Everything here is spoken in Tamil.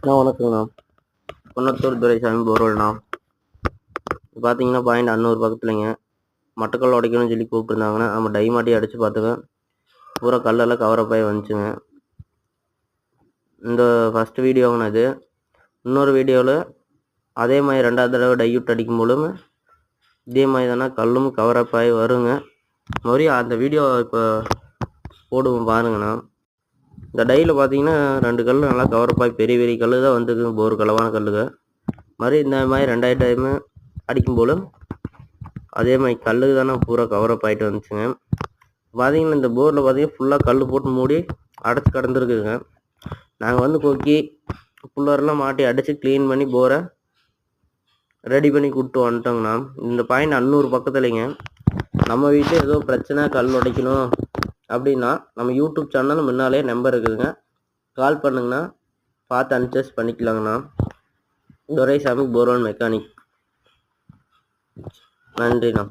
வணக்கங்கண்ணா. குன்னத்தூர் துரைசாமி போர்வெல்ண்ணா. பார்த்தீங்கன்னா பாயிண்ட் அன்னூர் பக்கத்துலைங்க. மட்டக்கல் உடைக்கணும்னு சொல்லி கூப்பிட்டுருந்தாங்கண்ணா. நம்ம டை மாட்டி அடித்து பார்த்துக்க பூரா கல்லெல்லாம் கவரப் ஆகி வந்துச்சுங்க. இந்த ஃபஸ்ட்டு வீடியோங்கண்ணா இது. இன்னொரு வீடியோவில் அதே மாதிரி 2வது தடவை டை விட்டு அடிக்கும் போலும் இதே மாதிரி தானே கல்லும் கவரப் ஆகி வருங்க. மறுபடியும் அந்த வீடியோ இப்போ போடுவோம் பாருங்கண்ணா. இந்த டையில் பார்த்தீங்கன்னா 2 கல் நல்லா கவரப்பாய் பெரிய பெரிய கல் தான் வந்துருக்குங்க. போர் கலவான கல்லுங்க. மாதிரி இந்த மாதிரி 2வது டைமு அடிக்கும் போலும் அதே மாதிரி கல் தானே பூரா கவரப் ஆகிட்டு வந்துச்சுங்க. பார்த்தீங்கன்னா இந்த போரில் பார்த்தீங்கன்னா ஃபுல்லாக கல் போட்டு மூடி அடைச்சி கிடந்துருக்குங்க. நாங்கள் வந்து கொக்கி புல்லரெலாம் மாட்டி அடித்து க்ளீன் பண்ணி போரை ரெடி பண்ணி கூப்பிட்டு வந்துட்டோங்கண்ணா. இந்த பாயிண்ட் அன்னூர் பக்கத்துலைங்க. நம்ம வீட்டில் ஏதோ பிரச்சனை கல் உடைக்கணும் அப்படின்னா நம்ம யூடியூப் சேனல் முன்னாலே நம்பர் இருக்குதுங்க. கால் பண்ணுங்கண்ணா, பார்த்து அட்ஜஸ்ட் பண்ணிக்கலாங்கண்ணா. Duraisamy borewell mechanic. நன்றிண்ணா.